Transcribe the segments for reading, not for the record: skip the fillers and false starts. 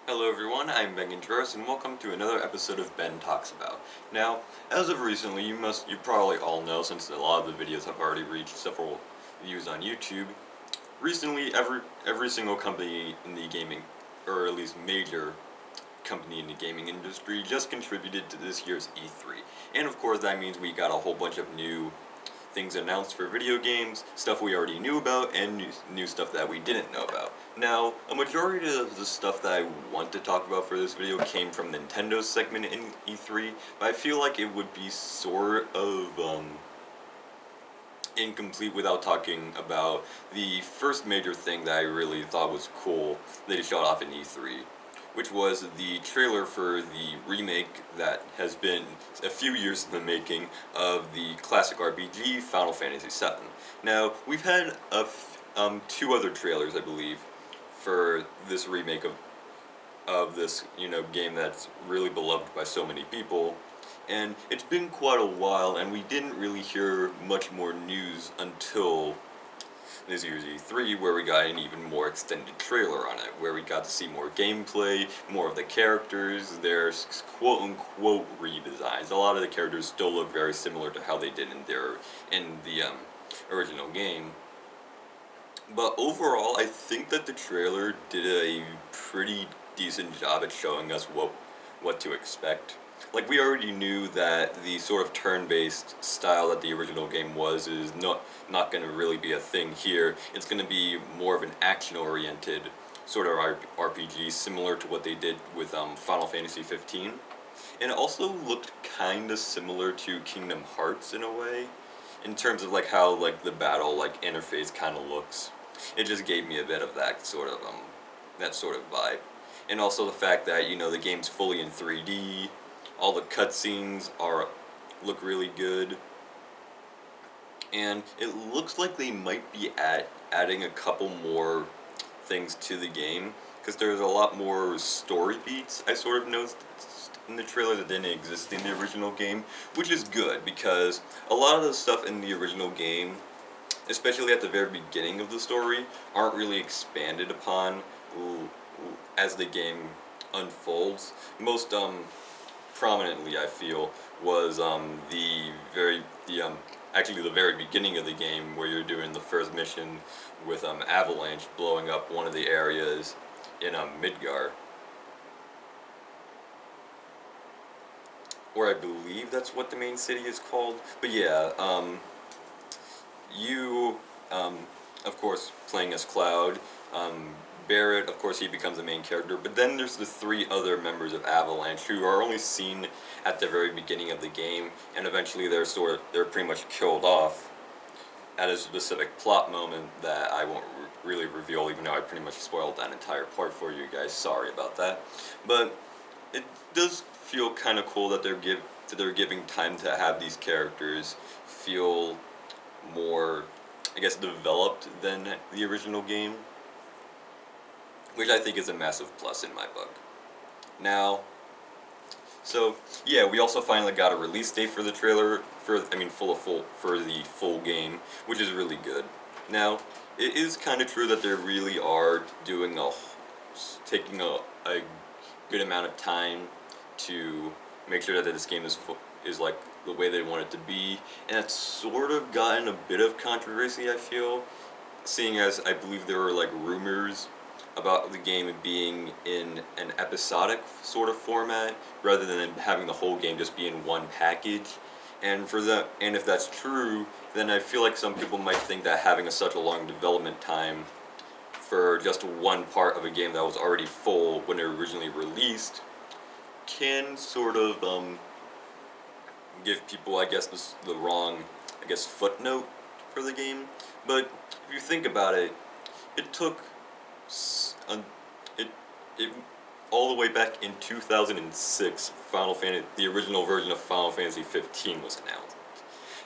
Hello everyone, I'm Ben Contreras and welcome to another episode of Ben Talks About. Now, as of recently, you probably all know since a lot of the videos have already reached several views on YouTube. Recently, every single company in the gaming, or at least major company in the gaming industry, just contributed to this year's E3. And of course, that means we got a whole bunch of new things announced for video games, stuff we already knew about, and new stuff that we didn't know about. Now, a majority of the stuff that I want to talk about for this video came from Nintendo's segment in E3, but I feel like it would be sort of, incomplete without talking about the first major thing that I really thought was cool they showed off in E3, which was the trailer for the remake that has been a few years in the making of the classic RPG Final Fantasy VII. Now, we've had two other trailers, I believe, for this remake of this game that's really beloved by so many people. And it's been quite a while, and we didn't really hear much more news until this year's E3, where we got an even more extended trailer on it, where we got to see more gameplay, more of the characters, their quote-unquote redesigns. A lot of the characters still look very similar to how they did in the original game. But overall, I think that the trailer did a pretty decent job at showing us what to expect. Like, we already knew that the sort of turn-based style that the original game was is not going to really be a thing here. It's going to be more of an action-oriented sort of RPG, similar to what they did with Final Fantasy 15. And it also looked kind of similar to Kingdom Hearts in a way, in terms of like how like the battle like interface kind of looks. It just gave me a bit of that sort of vibe, and also the fact that the game's fully in 3D. All the cutscenes are look really good, and it looks like they might be adding a couple more things to the game because there's a lot more story beats I sort of noticed in the trailer that didn't exist in the original game, which is good because a lot of the stuff in the original game, especially at the very beginning of the story, aren't really expanded upon as the game unfolds. Most prominently, I feel, was actually the very beginning of the game where you're doing the first mission with Avalanche blowing up one of the areas in Midgar, or I believe that's what the main city is called. But yeah, you, um, of course, playing as Cloud. Barrett, of course, he becomes the main character, but then there's the three other members of Avalanche who are only seen at the very beginning of the game, and eventually they're pretty much killed off at a specific plot moment that I won't really reveal, even though I pretty much spoiled that entire part for you guys. Sorry about that, but it does feel kind of cool that they're giving time to have these characters feel more, I guess, developed than the original game, which I think is a massive plus in my book. Now, so yeah, we also finally got a release date for the trailer for the full game, which is really good. Now, it is kind of true that they really are taking a good amount of time to make sure that this game is like the way they want it to be, and it's sort of gotten a bit of controversy, I feel, seeing as I believe there were like rumors about the game being in an episodic sort of format rather than having the whole game just be in one package. And if that's true, then I feel like some people might think that having such a long development time for just one part of a game that was already full when it originally released can sort of give people, I guess, the wrong, I guess, footnote for the game. But if you think about it, it took it it all the way back in 2006. The original version of Final Fantasy 15 was announced,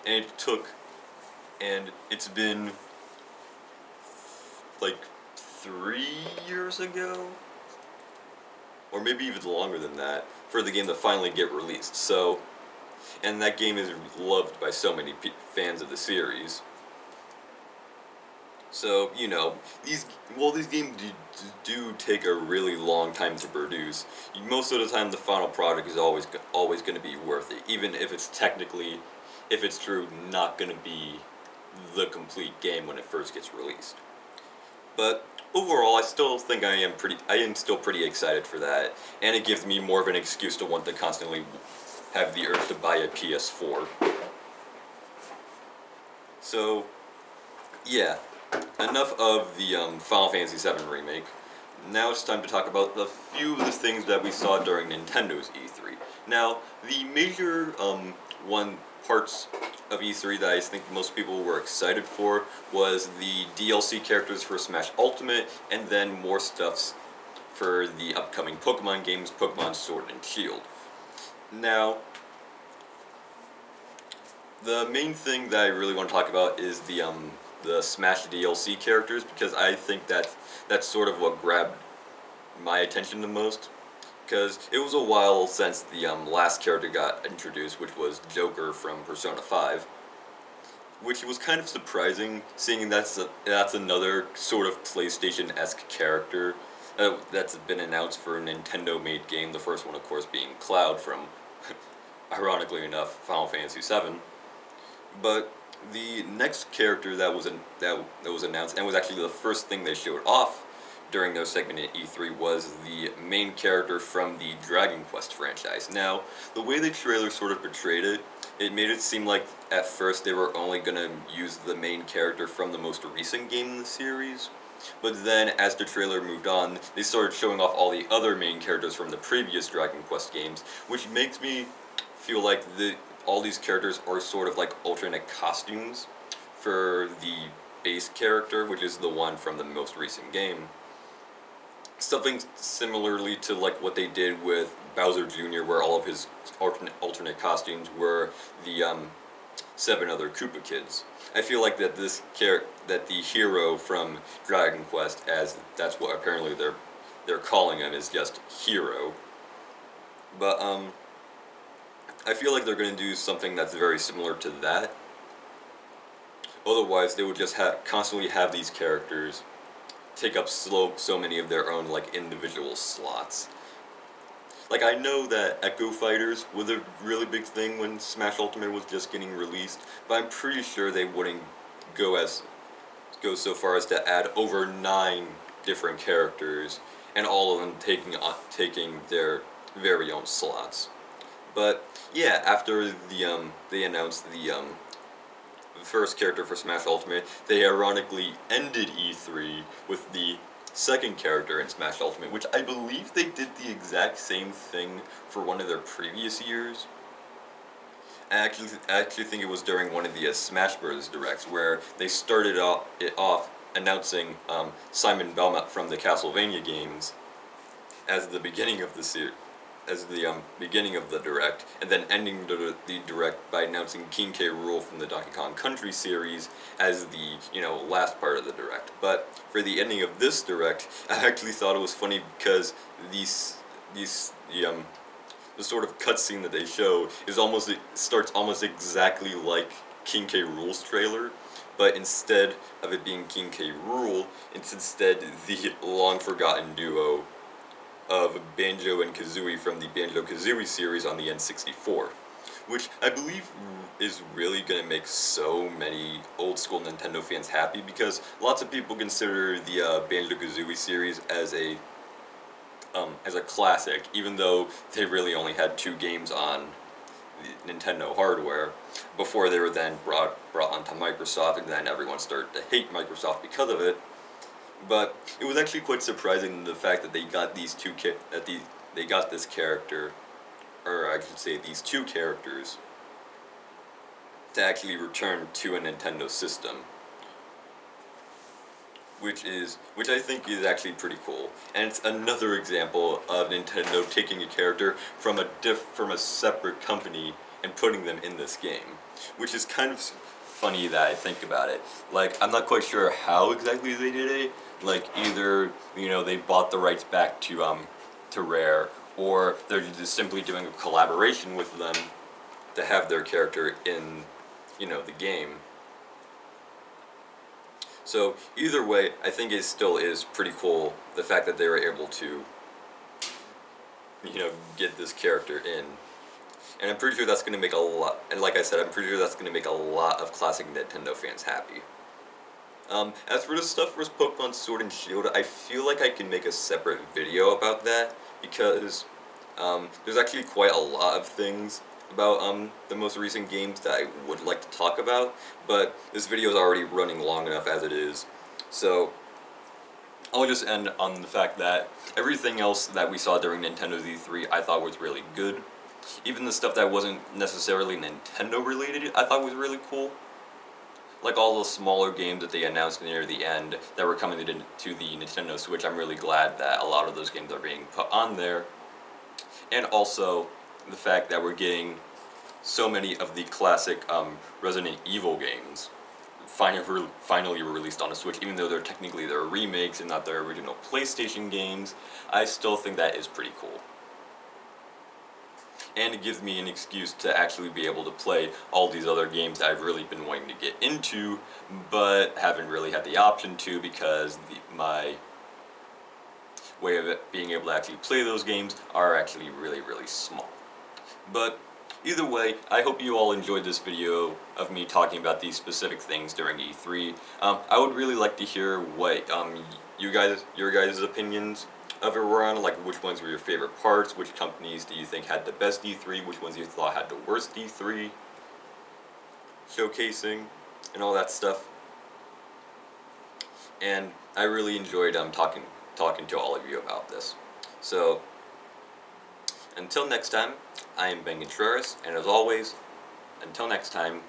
and it's been like 3 years ago, or maybe even longer than that, for the game to finally get released. So, and that game is loved by so many fans of the series. So, these these games do take a really long time to produce. Most of the time, the final product is always going to be worth it, even if it's technically, if it's true, not going to be the complete game when it first gets released. But overall, I still think I am still pretty excited for that, and it gives me more of an excuse to want to constantly have the urge to buy a PS4. So, yeah, enough of the Final Fantasy VII Remake. Now it's time to talk about a few of the things that we saw during Nintendo's E3. Now, the major one parts of E3 that I think most people were excited for was the DLC characters for Smash Ultimate, and then more stuffs for the upcoming Pokemon games, Pokemon Sword and Shield. Now, the main thing that I really want to talk about is the Smash DLC characters, because I think that's sort of what grabbed my attention the most. Because it was a while since the last character got introduced, which was Joker from Persona 5, which was kind of surprising, seeing that's another sort of PlayStation-esque character that's been announced for a Nintendo-made game. The first one, of course, being Cloud from, ironically enough, Final Fantasy VII. But the next character that was announced, and was actually the first thing they showed off during their segment at E3, was the main character from the Dragon Quest franchise. Now, the way the trailer sort of portrayed it, it made it seem like at first they were only gonna use the main character from the most recent game in the series. But then, as the trailer moved on, they started showing off all the other main characters from the previous Dragon Quest games, which makes me feel like all these characters are sort of like alternate costumes for the base character, which is the one from the most recent game. Something similarly to like what they did with Bowser Jr., where all of his alternate costumes were the seven other Koopa kids. I feel like that the hero from Dragon Quest, as that's what apparently they're calling him, is just Hero. But I feel like they're going to do something that's very similar to that. Otherwise, they would just constantly have these characters take up so many of their own like individual slots. Like, I know that Echo Fighters was a really big thing when Smash Ultimate was just getting released, but I'm pretty sure they wouldn't go so far as to add over 9 different characters, and all of them taking their very own slots. But yeah, after they announced the first character for Smash Ultimate, they ironically ended E3 with the second character in Smash Ultimate, which I believe they did the exact same thing for one of their previous years. I actually think it was during one of the Smash Bros. Directs where they started it off announcing Simon Belmont from the Castlevania games as the beginning of the as the beginning of the direct, and then ending the direct by announcing King K. Rool from the Donkey Kong Country series as the last part of the direct. But for the ending of this direct, I actually thought it was funny because these the sort of cutscene that they show it starts almost exactly like King K. Rool's trailer, but instead of it being King K. Rool, it's instead the long forgotten duo of Banjo and Kazooie from the Banjo-Kazooie series on the N64, which I believe is really going to make so many old school Nintendo fans happy, because lots of people consider the Banjo-Kazooie series as a classic, even though they really only had 2 games on the Nintendo hardware before they were then brought onto Microsoft, and then everyone started to hate Microsoft because of it. But it was actually quite surprising the fact that they got they got this character, or I should say these 2 characters, to actually return to a Nintendo system, which I think is actually pretty cool. And it's another example of Nintendo taking a character from a separate company and putting them in this game, which is kind of funny that I think about it. Like, I'm not quite sure how exactly they did it. Like, either they bought the rights back to Rare, or they're just simply doing a collaboration with them to have their character in the game. So either way, I think it still is pretty cool the fact that they were able to, get this character in. And I'm pretty sure that's going to make a lot, and like I said, I'm pretty sure that's going to make a lot of classic Nintendo fans happy. As for the stuff for Pokemon Sword and Shield, I feel like I can make a separate video about that, because there's actually quite a lot of things about the most recent games that I would like to talk about, but this video is already running long enough as it is, so I'll just end on the fact that everything else that we saw during Nintendo's E3 I thought was really good. Even the stuff that wasn't necessarily Nintendo related I thought was really cool. Like all the smaller games that they announced near the end that were coming to the Nintendo Switch, I'm really glad that a lot of those games are being put on there. And also the fact that we're getting so many of the classic Resident Evil games finally released on the Switch, even though they're technically their remakes and not their original PlayStation games. I still think that is pretty cool. And it gives me an excuse to actually be able to play all these other games that I've really been wanting to get into, but haven't really had the option to because my way of being able to actually play those games are actually really, really small. But either way, I hope you all enjoyed this video of me talking about these specific things during E3. I would really like to hear what your guys' opinions of it were on, like which ones were your favorite parts, which companies do you think had the best E3, which ones you thought had the worst E3 showcasing, and all that stuff. And I really enjoyed talking to all of you about this. So until next time, I am Ben Contreras, and as always, until next time,